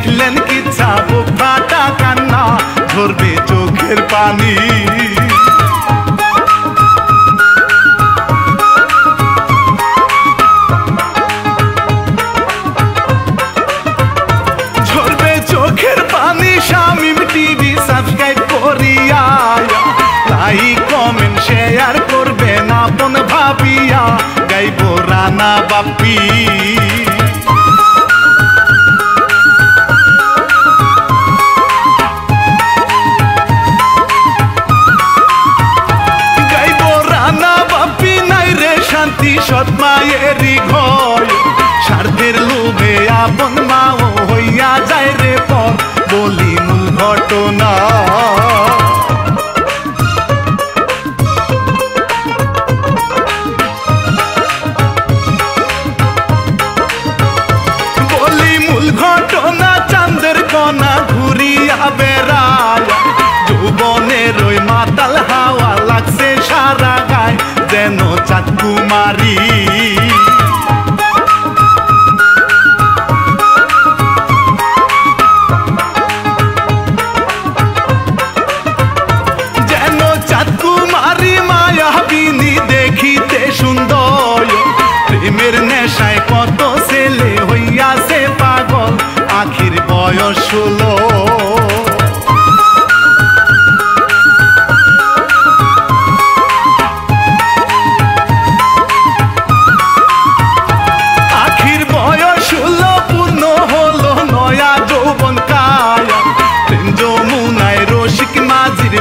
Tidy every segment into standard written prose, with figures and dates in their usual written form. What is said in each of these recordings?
দেখলেন কি বুক ফাটা কান্না ঝরবে চোখের পানি ঝরবে চোখের পানি শামিম টিভি সাবস্ক্রাইব করিয়া লাইক কমেন্ট শেয়ার করবেন আপন ভাবিয়া গাইব রানা বাপ্পি সৎ মায়েরই ঘর স্বার্থের লোভে আপন মাও হইয়া যায় রে পর বলি মূল ঘটনা বলি মূল ঘটনা চাঁদের কণা ঘুরিয়া বেড়ায় যৌবনের ওই মাতাল হাওয়া লাগছে সারা গায় যেন চাঁদ কুমারী যেন চাঁদ কুমারী মায়াবিনী দেখিতে সুন্দর প্রেমের নেশায় কত ছেলে হইয়াছে পাগল আখির বয়স 16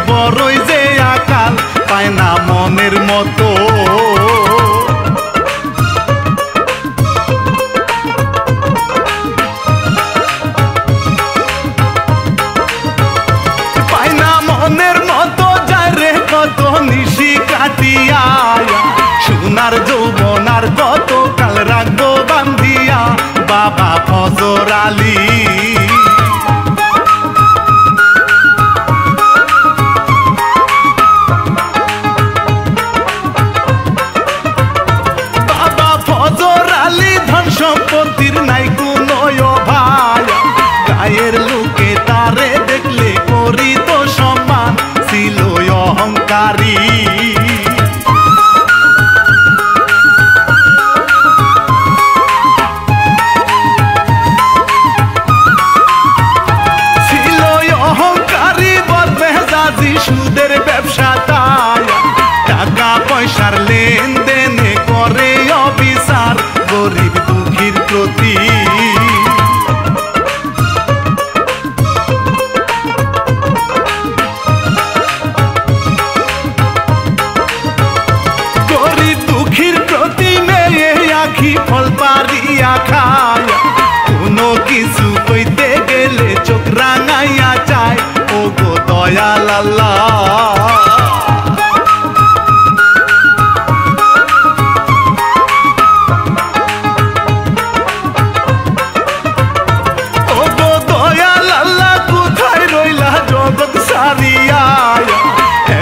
বড়ই যে আকাল পায় না মনের মতো পায় না মনের মতো যায় রে কত নিশি কাটিয়া সোনার যৌবনার কত কাল রাখবো বান্ধিয়া বাবা ফজর আলী সম্পত্তির নাই কোনো ভাই গায়ের লোকে তারে দেখলে করিত সম্মান ছিল অহংকারী ছিল অহংকারী বদমেজাজি সুদের ব্যবসা তাই টাকা পয়সার লেনদেনে করে অবিচার গরিব দুঃখীর প্রতি গরিব দুঃখীর প্রতি মেয়ে আখি ফল পারিয়া খায় কোনো কিছু কইতে গেলে চোখ রাঙাইয়া যায় ও গো দয়াল আল্লাহ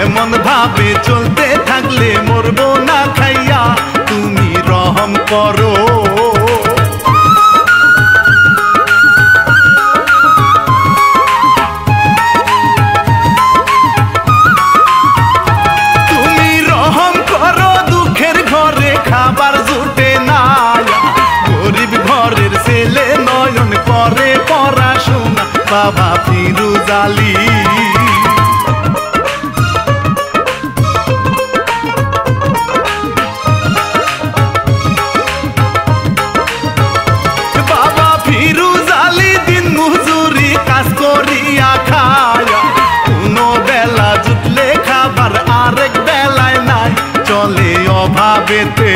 এমন ভাবে চলতে থাকলে মরবো না খাইয়া তুমি রহম করো তুমি রহম করো দুঃখের ঘরে খাবার জুটে না গরিব ঘরের ছেলে নয়ন করে পড়াশোনা বাবা ফিরুজ আলী চলে অভাবেতে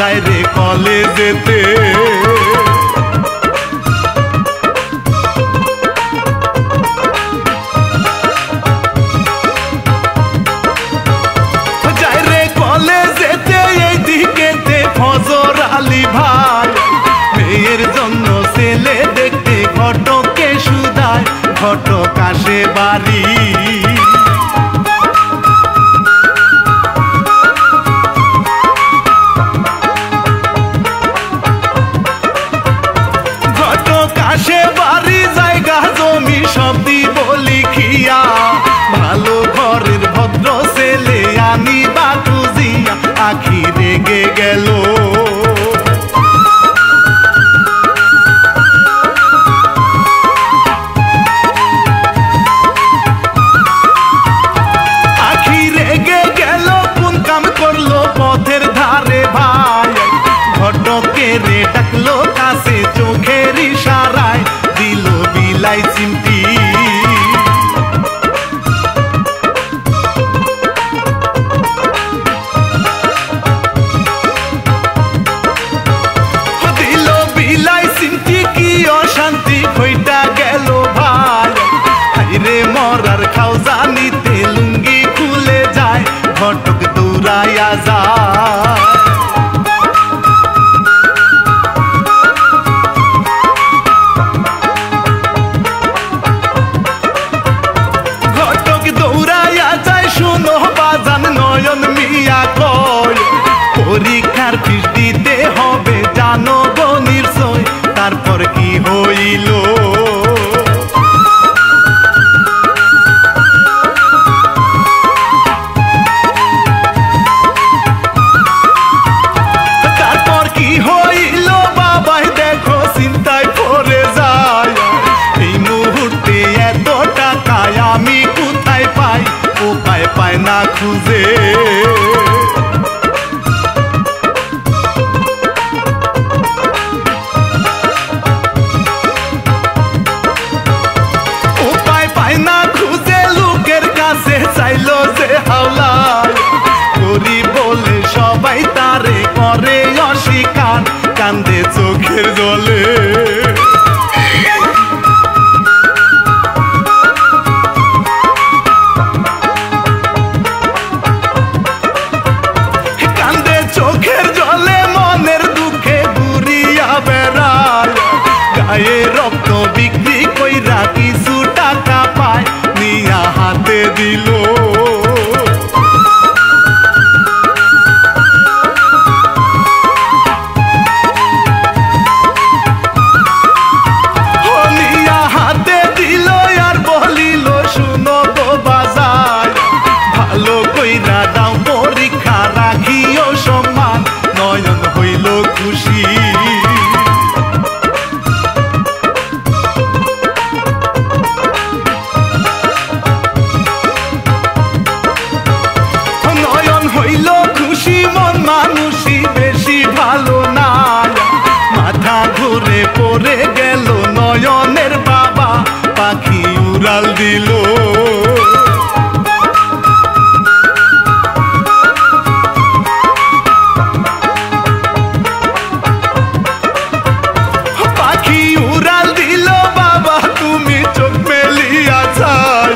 যায় রে কলেজেতে। যায় রে কলেজেতে এইদিকেতে ফজর আলী ভাই, মেয়ের জন্য ছেলে দেখতে ঘটকে সুদায়, ঘটক আসে বাড়ি। ঘটক আসে বাড়ি, জায়গা জমি সব দিব লিখিয়া, ভালো ঘরের ভদ্র ছেলে আনিবা খুঁজিয়া, আখি রেগে গেল। পথের ধারে ভাই ঘটকে রে ডাকলো কাছে, চোখের ইশারায় দিল বিলাই চিমটি। দিল বিলাই চিমটি, কি অশান্তি হইটা গেল ভাই। হাইরে মরার খাও জানিতে লুঙ্গি খুলে যায়, ঘটক দৌড়াইয়া যায়। ঘটক দৌড়াইয়া যায়, শুনো বাজান নয়ন মিয়া কয়, পরীক্ষার ফিস দিতে হবে জানো গো নিশ্চয়। তারপর কি হইল? আমি কোথায় পাই, উপায় পায় না খুঁজে। উপায় পায় না খুঁজে, লোকের কাছে চাইলো যে হাওলায়, করি বলে সবাই তারে করে অস্বীকার, কান্দে চোখের জলে। গায়ে রক্ত বিক্রি কইরা কিছু টাকা পায়, নিয়া হাতে দিল। নিয়া হাতে দিল আর বলিল, শুনো গো বাজার, ভালো কইরা দাও পরীক্ষা, রাখিও সম্মান। নয়ন হইল খুশি। মানুষই বেশি ভালো না, মাথা ঘুরে পড়ে গেল নয়নের বাবা, পাখি উড়াল দিল। পাখি উড়াল দিল বাবা, তুমি চোখ মেলিয়া যায়,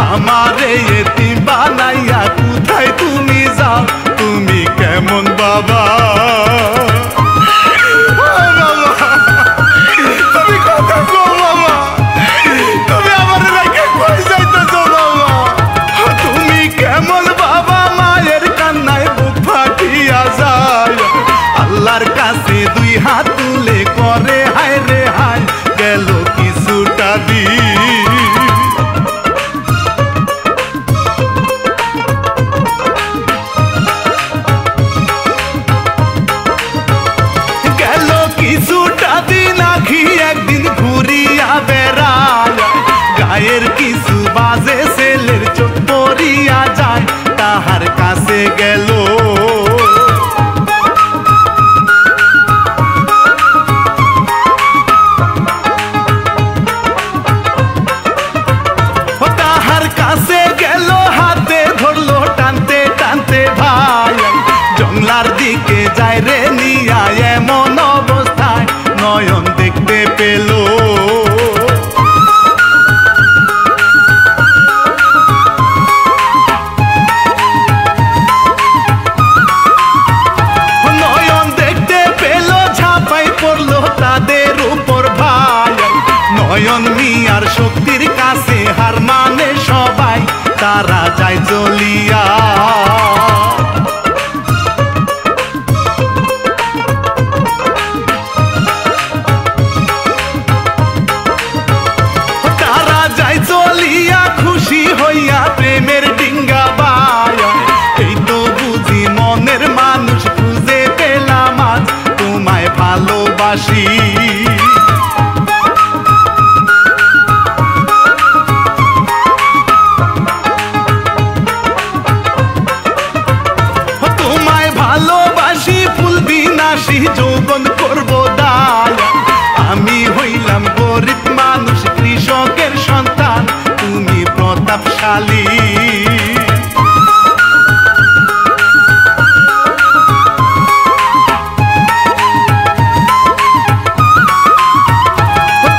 আমারে এতিম বানাইয়া কোথায় তুমি যাও, তুমি কেমন বাবা? দিকে যায় রে নিয়া এমন অবস্থায় নয়ন দেখতে পেল নয়ন দেখতে পেল ঝাঁপাই পড়লো তাদের উপর ভাই নয়ন মিয়ার শক্তির কাছে হার মানে সবাই তারা যায় চলিয়া তারা যায় চলিয়া খুশি হইয়া প্রেমের ডিঙ্গা বায়া এই তো বুঝি মনের মানুষ খুঁজে পেলাম আজ তোমায় ভালোবাসি যৌবন করবো দায়া আমি হইলাম গরিব মানুষ কৃষকের সন্তান তুমি প্রতাপশালী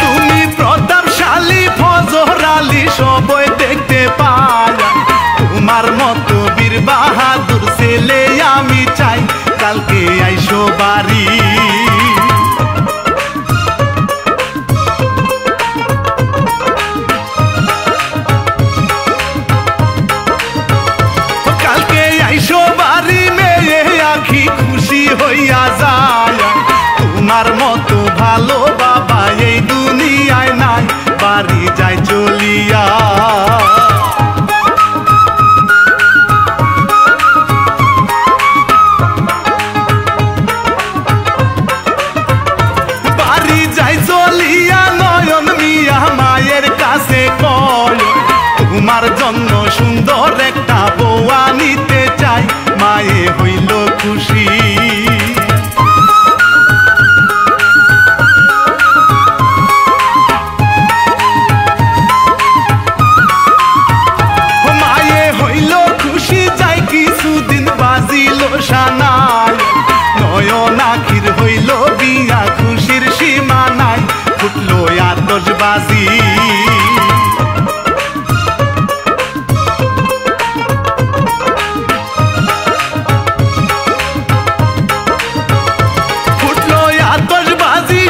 তুমি প্রতাপশালী ফজর আলী সবই দেখতে পায়া তোমার মতো বীর বাহাদুর ছেলে আমি চাই কালকে আইসো বাড়ি কালকে আইসো বাড়ি মেয়ে আখি খুশি হইয়া যায় তোমার মতো ভালো বাবা এই দুনিয়ায় নাই বাড়ি যায় চলিয়া তোমার জন্য সুন্দর একটা বউয়া নিতে চাই মায়ে হইল খুশি মায়ে হইল খুশি যাই কিছুদিন বাজিল সানাই নয়ন আখির হইল বিয়া খুশির সীমা নাই ফুটলো আতশবাজি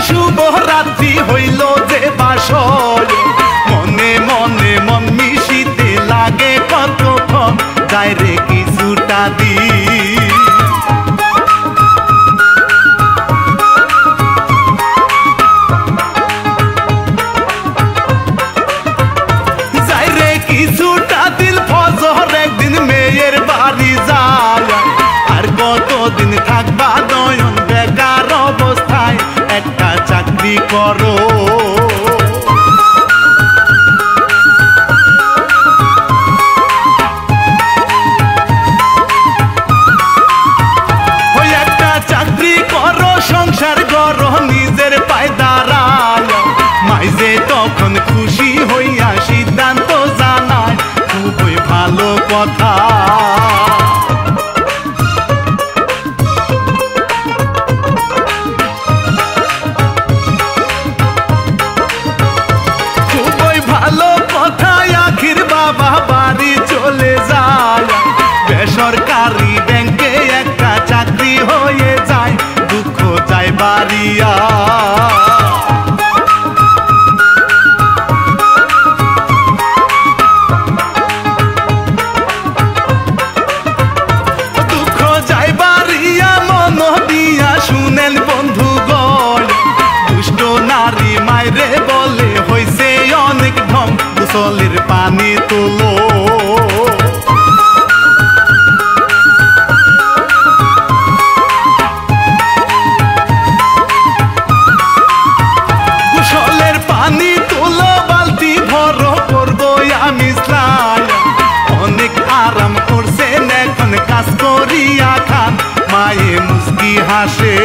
শুভরাত্রি হইল যে বাসর মনে মনে মন মিশিতে লাগে কতক্ষণ যায় রে কিছুটা দি যায় রে কিছুটা দিন ফজর একদিন মেয়ের বাড়ি যায় আর কতদিন থাকবা নয়ন বেকার অবস্থায় একটা চাকরি করো একটা চাকরি করো সংসার করো নিজের পায়ে দাঁড়ায় মাইজে তখন খুশি হইয়া সিদ্ধান্ত জানায় খুবই ভালো কথা বাড়ি চলে যায় বেসরকারি ব্যাংকে একটা চাকরি হয়ে যায় দুঃখ যায় বাড়িয়া দুঃখ যায় বাড়িয়া মন দিয়া শুনেন বন্ধু গল দুষ্ট নারী মাইরে বলে হইছে অনেক ঢং গোসলের পানি তোলো গোসলের পানি তোলো বালতি ভরো করবো আমি অনেক আরাম করছেন এখন কাজ করিয়া খান মায়ে মুস্কি হাসে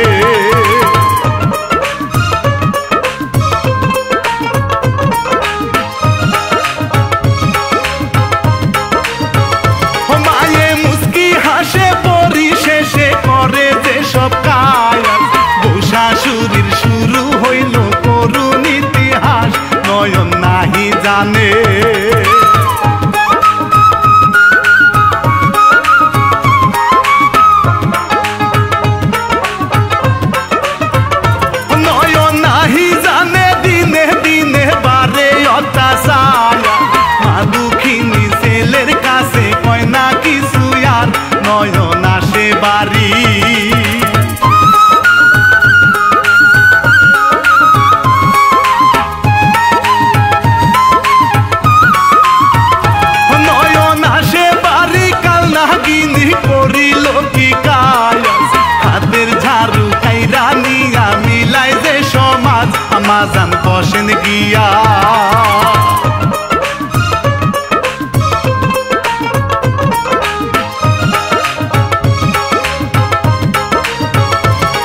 আম্মাজান বসেন গিয়া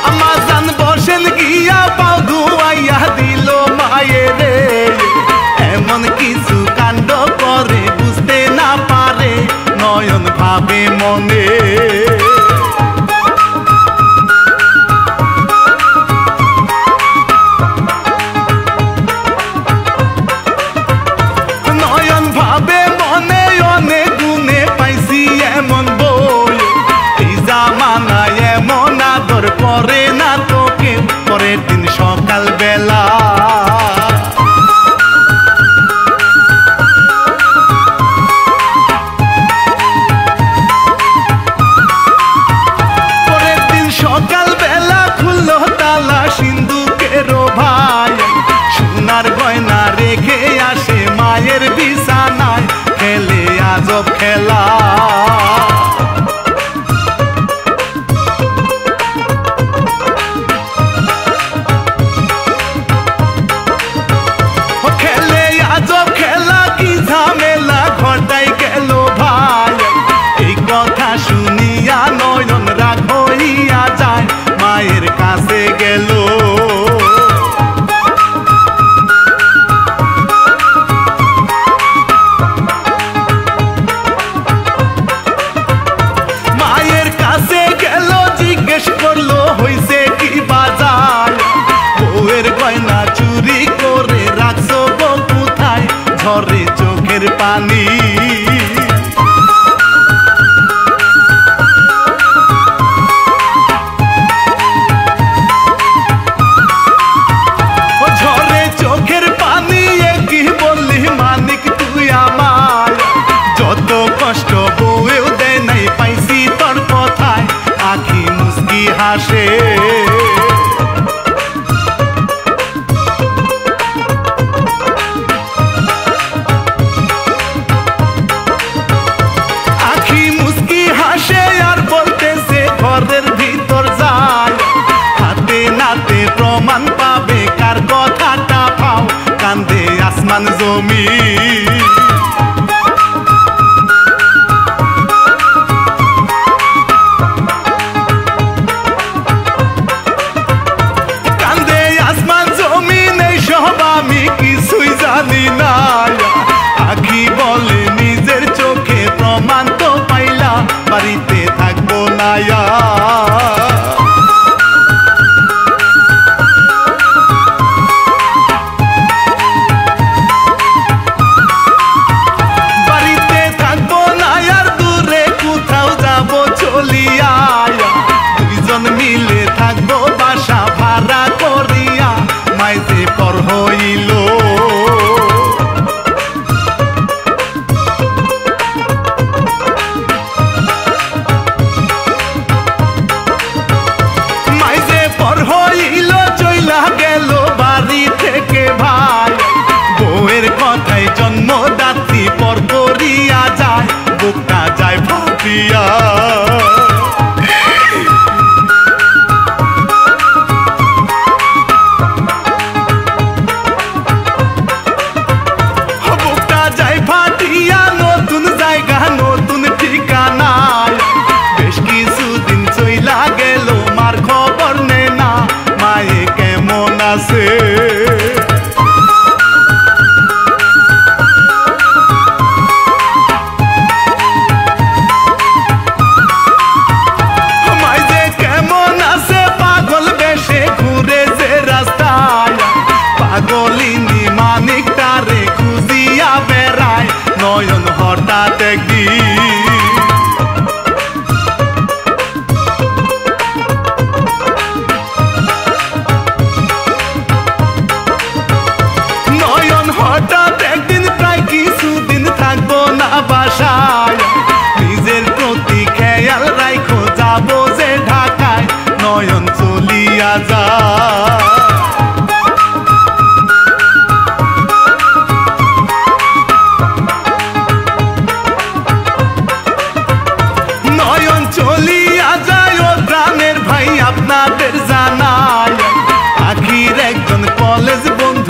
আম্মাজান বসেন গিয়া পাও ধুয়াইয়া দিল মায়ের রে এমন কিছু কাণ্ড করে বুঝতে না পারে নয়ন ভাবে মনে করে না তোকে পরের দিন সকাল বেলা পরের দিন সকাল বেলা খুললো তালা সিন্ধুকেরও ভাই সোনার গয়না রেখে আসে মায়ের বিছানায় খেলে আজব খেলা শুনিয়া নয়ন রাগ হইয়া যায় মায়ের কাছে গেল মায়ের কাছে গেল জিজ্ঞেস করলো হইছে কি বাজার বউয়ের গয়না চুরি করে রাখছো গো কোথায় ঝরে চোখের পানি কষ্ট বউয়েও দেয় নাই পাইছি তোর কথায় আখি মুস্কি হাসে আখি মুস্কি হাসে আর বলতেছে ঘরের ভিতর যায় হাতে নাতে প্রমাণ পাবে কার কথাটা পাও কান্দে আসমান জমি আখি বলে নিজের চোখে প্রমাণ তো পাইলা বাড়িতে থাকবো না বাড়িতে থাকবো না আর দূরে কোথাও যাবো চলিয়া দুইজন মিলে থাকবো বাসা ভাড়া করিয়া মাইতে পর হইল কথায় জন্মদাত্রী পর করিয়া যায় বুকটা যায় ফাটিয়া বুকটা যায় ফাটিয়া নতুন জায়গা নতুন ঠিকানায় বেশ কিছুদিন চইলা গেল মার খবর নে না মায়ে কেমন আছে পাগলিনী মানিক তারে খুঁজিয়া বেড়ায় নয়ন হঠাৎ একদিন নয়ন হঠাৎ একদিন প্রায় কিছুদিন থাকবো না বাসায় নিজের প্রতি খেয়াল রাখো যাবো যে ঢাকায় নয়ন চলিয়া যায় আপনাদের জানায় আখির একজন কলেজ বন্ধু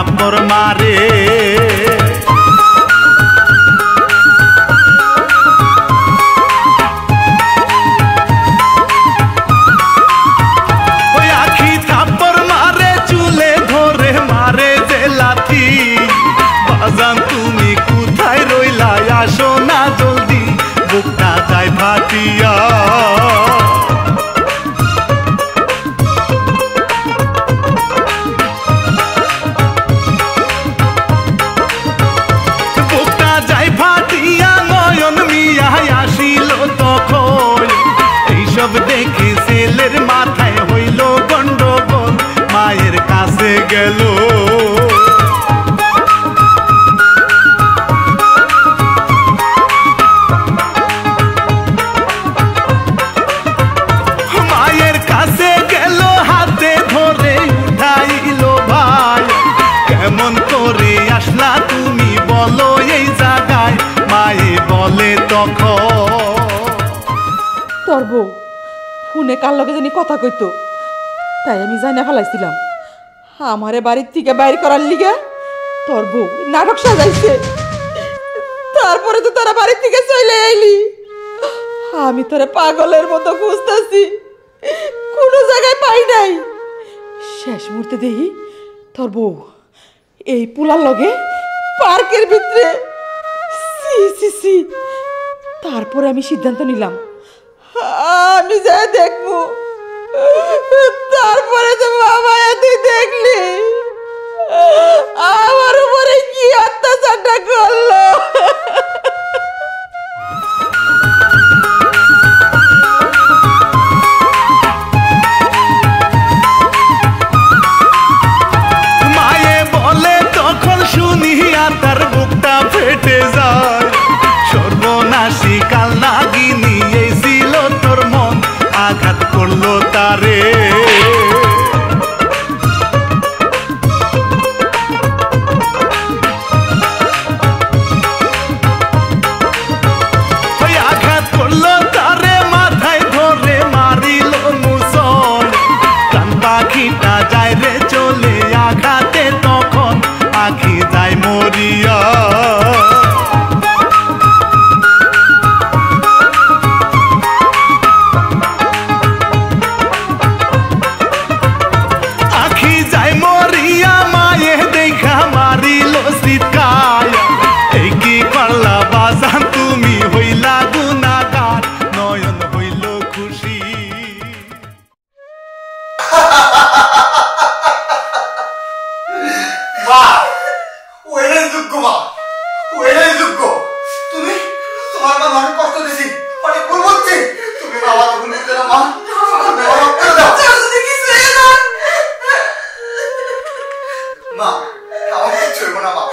থাপ্পড় মারে ওই আখি থাপ্পড় মারে চুলে ধরে মারে যে লাথি বাজান তুমি কোথায় রইলা আসো না জলদি বুকটা যায় ফাটিয়া দেখি ছেলের মাথায় হইল গন্ডগোল মায়ের কাছে গেল মায়ের কাছে গেল হাতে ধরে উঠাইল ভাই কেমন করে আসলা তুমি বলো এই জায়গায় মায়ে বলে তখন তোর বউ ফোনে কার লগে জানি কথা কইতো তাই আমি জানা ফেলাইছিলাম আমারে বাড়ির থেকে বাইর করার লিগে তোর বউ নাটক সাজাইছে তারপরে তো তোরা বাড়ির থেকে চলে আইলি আমি তোরে পাগলের মতো খুঁজতেছি কোনো জায়গায় পাই নাই শেষ মুহূর্তে দেখি তোর বউ এই পুলার লগে পার্কের ভিতরে সি সি সি তারপরে আমি সিদ্ধান্ত নিলাম আমি যা দেখবো তারপরে তো বাবা তুই দেখলি আমার উপরে কি অত্যাচারটা করলো মায়ে বলে তখন শুনিয়া তার বুকটা ফেটে যায় সর্বনাশী কাল নাগিনী ছিল তোর মন আঘাত করলো তারে আঘাত করলো তারে মাথায় ধরে মারিল মুসল কান পাখিটা যায় রে চলে আঘাতে তখন আখি যায় মরিয়া তুমি হইলা গুনাহগার নয়ন হইল খুশি মা ওইটাই যোগ্য মা ওইটাই যোগ্য তুমি তোমার মা অনেক কষ্ট দিছি অনেক ভুল বলছি তুমি বাবা ভুল করতে না মা মা আমার কিছু হইব না মা